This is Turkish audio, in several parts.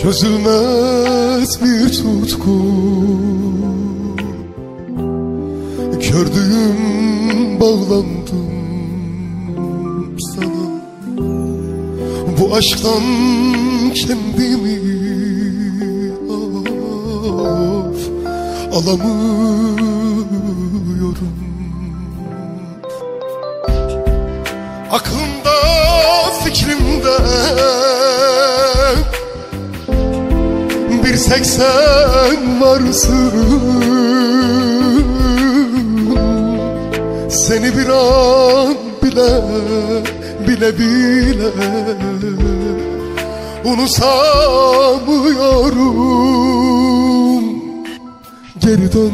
Çözülmez bir tutku, gördüğüm bağlandım sana. Bu aşktan kendimi alamıyorum. Aklımda, fikrimde bir tek sen varsın. Seni bir an bile unutamıyorum. Geri dön,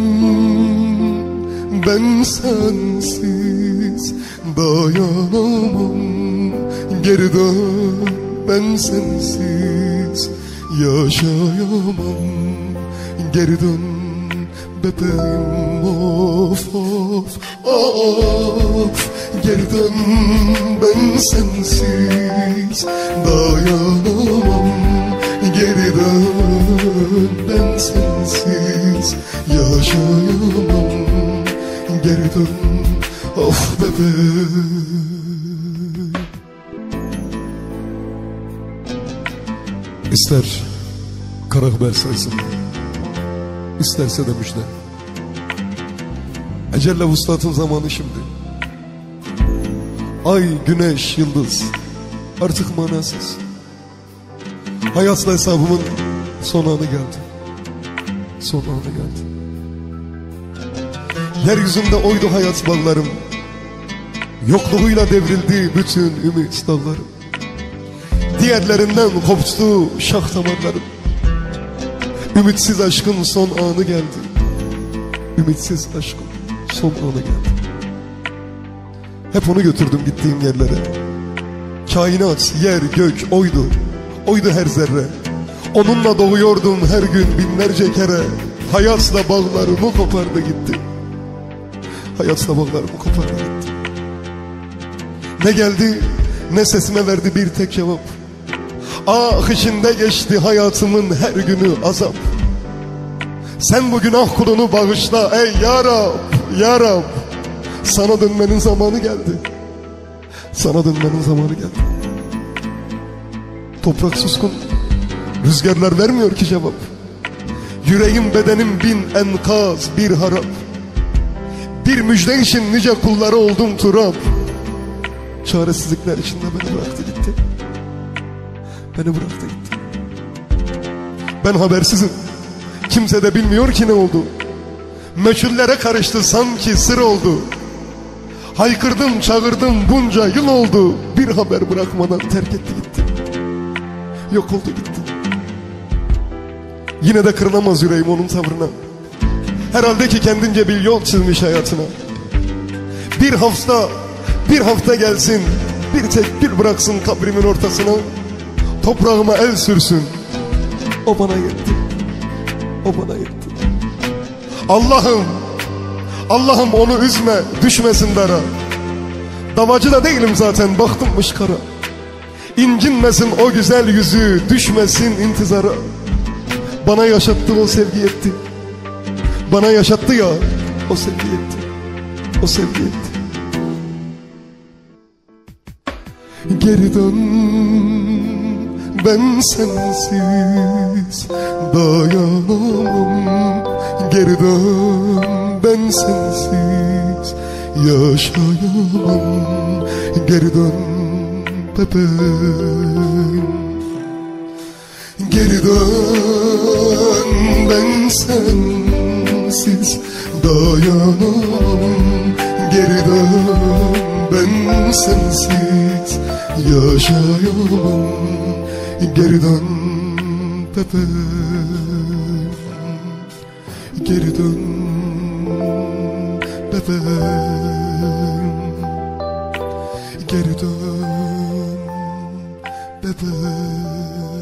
ben sensiz dayanamam. Geri dön, ben sensiz yaşayamam. Geri dön bebeğim, of of of. Geri dön, ben sensiz dayanamam. Geri dön, ben sensiz yaşayamam. Geri dön, of bebeğim. İster kara haber saysın, isterse de müjde. Ecelle vuslatın zamanı şimdi. Ay, güneş, yıldız artık manasız. Hayatla hesabımın son anı geldi. Son anı geldi. Yeryüzünde oydu hayat bağlarım. Yokluğuyla devrildi bütün ümit dağlarım. Diğerlerinden koptu şah damarlarım. Ümitsiz aşkın son anı geldi. Ümitsiz aşkın son anı geldi. Hep onu götürdüm gittiğim yerlere. Kainat, yer, gök oydu. Oydu her zerre. Onunla doğuyordum her gün binlerce kere. Hayatla bağlarımı kopardı gitti. Hayatla bağlarımı kopardı gitti. Ne geldi ne sesime verdi bir tek cevap. Ah, içinde geçti hayatımın her günü azap. Sen bu günah kulunu bağışla ey ya Rab, ya Rab. Sana dönmenin zamanı geldi. Sana dönmenin zamanı geldi. Toprak suskun, rüzgarlar vermiyor ki cevap. Yüreğim bedenim bin enkaz bir harap. Bir müjde için nice kulları oldum turap. Çaresizlikler içinde beni bıraktı gitti. Beni bıraktı gitti. Ben habersizim. Kimse de bilmiyor ki ne oldu. Meçhullere karıştı sanki sır oldu. Haykırdım çağırdım bunca yıl oldu. Bir haber bırakmadan terk etti gitti. Yok oldu gitti. Yine de kırılamaz yüreğim onun sabrına. Herhalde ki kendince bir yol çizmiş hayatına. Bir hafta gelsin, bir tek gül bıraksın kabrimin ortasına. Toprağıma el sürsün. O bana yetti. O bana yetti. Allah'ım, Allah'ım onu üzme, düşmesin dara. Davacı da değilim zaten, baktımmış kara. İncinmesin o güzel yüzü, düşmesin intizara. Bana yaşattı o sevgi yetti. Bana yaşattı ya o sevgi yetti. O sevgi yetti. Geri dön, ben sensiz dayanamam. Geri dön, ben sensiz yaşayamam. Geri dön bebeğim. Geri dön, ben sensiz dayanamam. Geri dön, ben sensiz yaşayamam. Geri dön bebeğim. Geri dön bebeğim. Geri dön bebeğim.